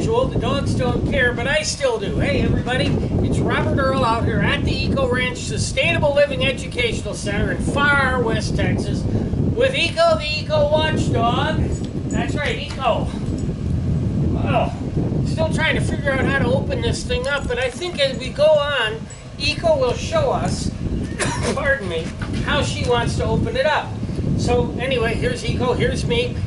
usual, the dogs don't care, but I still do. Hey everybody, it's Robert Earl out here at the Eco Ranch Sustainable Living Educational Center in far west Texas with Eco, the Eco Watchdog. That's right, Eco. Oh, still trying to figure out how to open this thing up, but I think as we go on, Eco will show us, pardon me, how she wants to open it up. So anyway, here's Eco, here's me.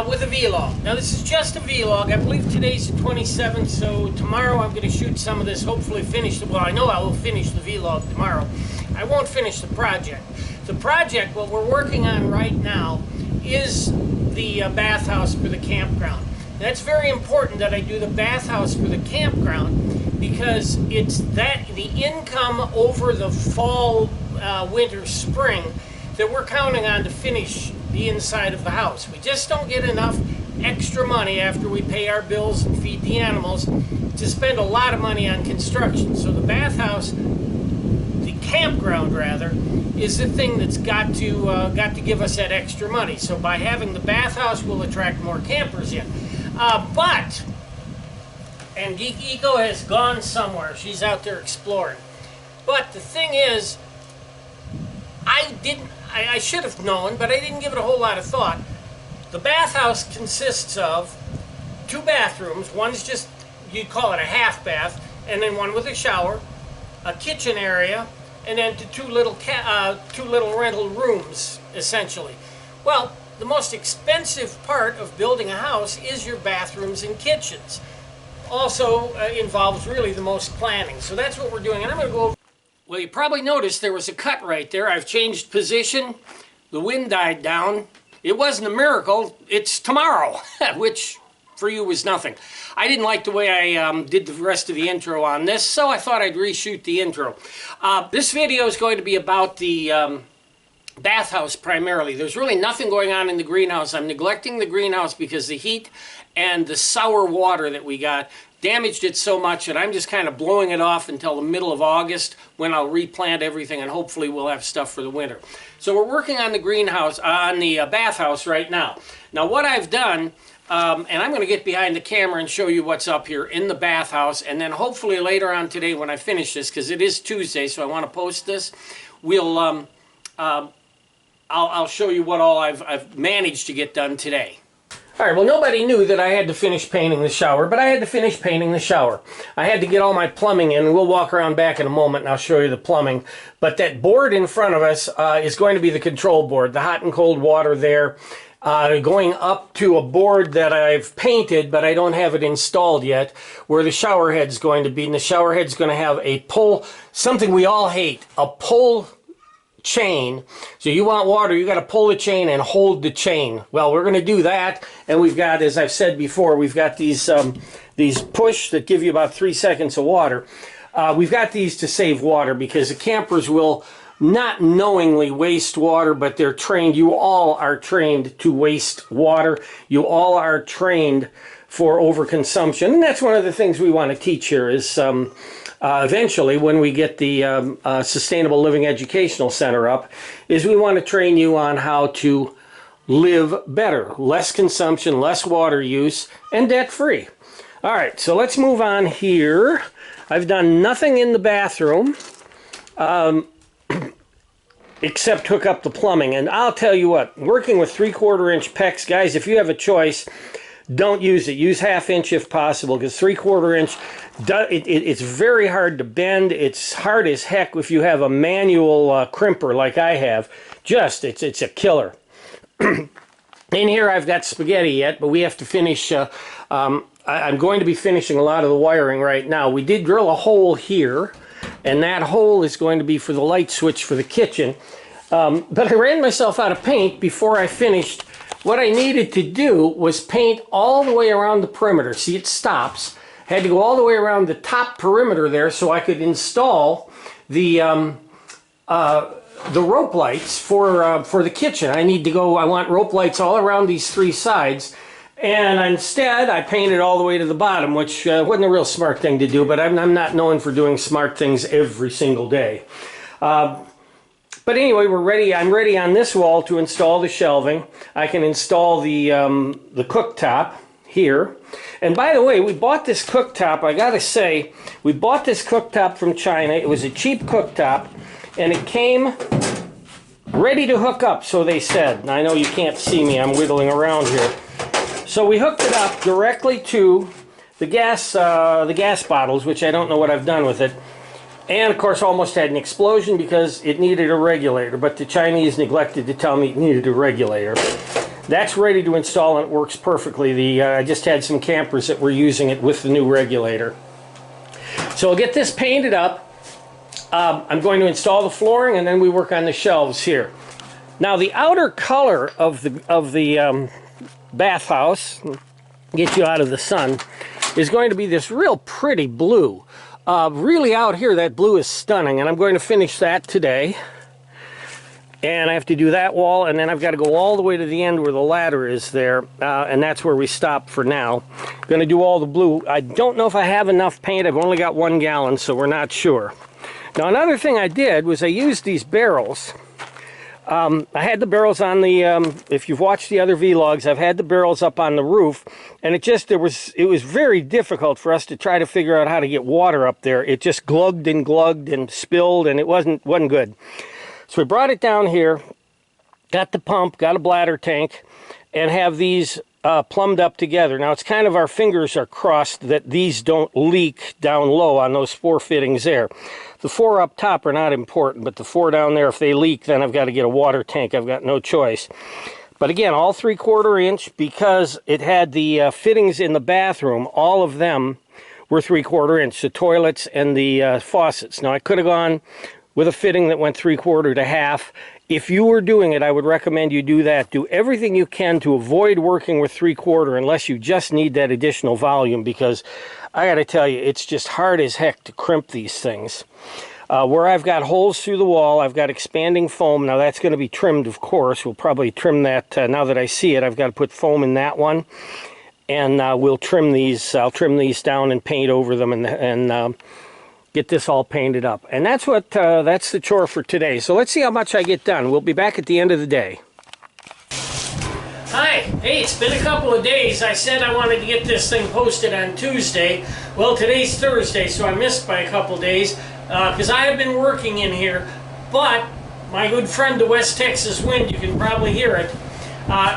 With a vlog. Now this is just a vlog. I believe today's the 27th, so tomorrow I'm going to shoot some of this, hopefully finish the, well, I know I will finish the vlog tomorrow. I won't finish the project. The project, what we're working on right now, is the bathhouse for the campground. That's very important that I do the bathhouse for the campground because it's that the income over the fall, winter, spring that we're counting on to finish the inside of the house. We just don't get enough extra money after we pay our bills and feed the animals to spend a lot of money on construction. So the bathhouse, the campground rather, is the thing that's got to give us that extra money. So by having the bathhouse, we'll attract more campers in. And Eco has gone somewhere. She's out there exploring. But the thing is, I should have known, but I didn't give it a whole lot of thought. The bathhouse consists of 2 bathrooms. One's just, you'd call it a half bath, and then one with a shower, a kitchen area, and then two little rental rooms, essentially. Well, the most expensive part of building a house is your bathrooms and kitchens. Also involves really the most planning. So that's what we're doing, and I'm going to go over. Well, you probably noticed there was a cut right there. I've changed position. The wind died down. It wasn't a miracle. It's tomorrow, which for you was nothing. I didn't like the way I did the rest of the intro on this, so I thought I'd reshoot the intro. This video is going to be about the bathhouse primarily. There's really nothing going on in the greenhouse. I'm neglecting the greenhouse because the heat and the sour water that we got damaged it so much that I'm just kind of blowing it off until the middle of August when I'll replant everything and hopefully we'll have stuff for the winter. So we're working on the greenhouse, on the bathhouse right now. Now what I've done, and I'm going to get behind the camera and show you what's up here in the bathhouse, and then hopefully later on today when I finish this, because it is Tuesday, so I want to post this, we'll I'll show you what all I've managed to get done today. All right, well, nobody knew that I had to finish painting the shower, but I had to finish painting the shower. I had to get all my plumbing in, and we'll walk around back in a moment, and I'll show you the plumbing. But that board in front of us is going to be the control board, the hot and cold water there, going up to a board that I've painted, but I don't have it installed yet, where the shower head's going to be. And the shower head's going to have a pull, something we all hate, a pull chain. So you want water, you got to pull the chain and hold the chain. Well, we're going to do that, and we've got, as I've said before, we've got these push that give you about 3 seconds of water. We've got these to save water because the campers will not knowingly waste water, but they're trained. You all are trained to waste water. You all are trained for overconsumption, and that's one of the things we want to teach here is eventually, when we get the Sustainable Living Educational Center up, is we want to train you on how to live better. Less consumption, less water use, and debt-free. All right, so let's move on here. I've done nothing in the bathroom except hook up the plumbing. And I'll tell you what, working with 3/4 inch PEX, guys, if you have a choice, don't use it. Use 1/2 inch if possible, because 3/4 inch, it's very hard to bend. It's hard as heck if you have a manual crimper like I have. It's a killer. In here I've got spaghetti yet, but we have to finish. I'm going to be finishing a lot of the wiring right now. We did drill a hole here, and that hole is going to be for the light switch for the kitchen. But I ran myself out of paint before I finished. What I needed to do was paint all the way around the perimeter. See, it stops. Had to go all the way around the top perimeter there so I could install the rope lights for the kitchen. I want rope lights all around these 3 sides. And instead, I painted all the way to the bottom, which wasn't a real smart thing to do, but I'm not known for doing smart things every single day. But anyway, we're ready. I'm ready on this wall to install the shelving. I can install the cooktop. here. And by the way, we bought this cooktop. I gotta say, we bought this cooktop from China. It was a cheap cooktop, and it came ready to hook up, so they said. And I know you can't see me, I'm whittling around here. So we hooked it up directly to the gas bottles, which I don't know what I've done with it. And of course almost had an explosion because it needed a regulator, but the Chinese neglected to tell me it needed a regulator. That's ready to install and it works perfectly. I just had some campers that were using it with the new regulator. So I'll get this painted up. I'm going to install the flooring and then we work on the shelves here. Now the outer color of the bathhouse, get you out of the sun, is going to be this real pretty blue. Really out here, that blue is stunning, and I'm going to finish that today. And I have to do that wall, and then I've got to go all the way to the end where the ladder is there, and that's where we stop for now. I'm going to do all the blue. I don't know if I have enough paint. I've only got 1 gallon, so we're not sure. Now, another thing I did was I used these barrels. I had the barrels on the, if you've watched the other vlogs, I've had the barrels up on the roof, and it was very difficult for us to try to figure out how to get water up there. It just glugged and spilled, and it wasn't good. So we brought it down here, got the pump, got a bladder tank, and have these plumbed up together. Now it's kind of, our fingers are crossed that these don't leak down low on those 4 fittings there. The 4 up top are not important, but the 4 down there, if they leak, then I've got to get a water tank. I've got no choice. But again, all 3/4 inch, because it had the fittings in the bathroom, all of them were 3/4 inch, the toilets and the faucets. Now I could have gone with a fitting that went 3/4 to half. If you were doing it, I would recommend you do that. Do everything you can to avoid working with 3/4 unless you just need that additional volume, because I got to tell you, it's just hard as heck to crimp these things. Where I've got holes through the wall, I've got expanding foam. Now that's going to be trimmed, of course. We'll probably trim that. Now that I see it, I've got to put foam in that one. And we'll trim these. I'll trim these down and paint over them and get this all painted up. And that's the chore for today. So let's see how much I get done. We'll be back at the end of the day. Hi. Hey, it's been a couple of days. I said I wanted to get this thing posted on Tuesday. Well, today's Thursday, so I missed by a couple days because I have been working in here. But my good friend, the West Texas wind, you can probably hear it,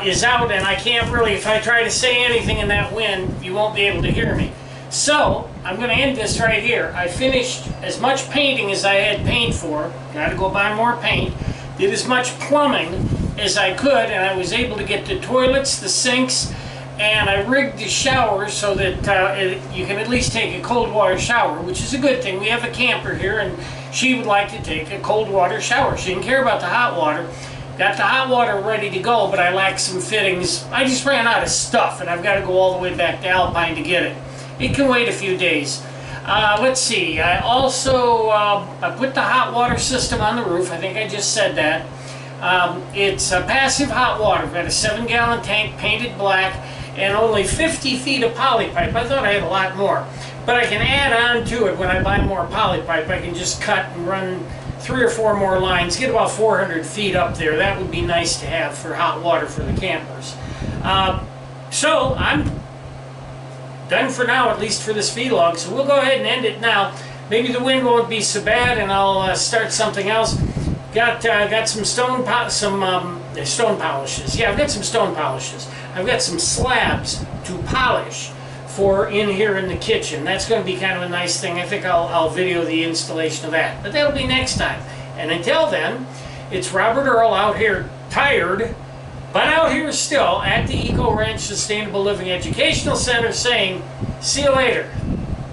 is out, and I can't really, if I try to say anything in that wind, you won't be able to hear me. So, I'm going to end this right here. I finished as much painting as I had paint for. Got to go buy more paint. Did as much plumbing as I could, and I was able to get the toilets, the sinks, and I rigged the showers so that you can at least take a cold water shower, which is a good thing. We have a camper here, and she would like to take a cold water shower. She didn't care about the hot water. Got the hot water ready to go, but I lacked some fittings. I just ran out of stuff, and I've got to go all the way back to Alpine to get it. It can wait a few days. Let's see. I also I put the hot water system on the roof. I think I just said that. It's a passive hot water. I've got a 7-gallon tank painted black and only 50 feet of poly pipe. I thought I had a lot more, but I can add on to it when I buy more poly pipe. I can just cut and run 3 or 4 more lines, get about 400 feet up there. That would be nice to have for hot water for the campers. So I'm done for now, at least for this vlog. So we'll go ahead and end it now. Maybe the wind won't be so bad, and I'll start something else. Got some stone polishes. Yeah, I've got some stone polishes. I've got some slabs to polish for in here in the kitchen. That's going to be kind of a nice thing. I think I'll video the installation of that. But that'll be next time. And until then, it's Robert Earl out here, tired, but out here still at the Eco Ranch Sustainable Living Educational Center saying, see you later.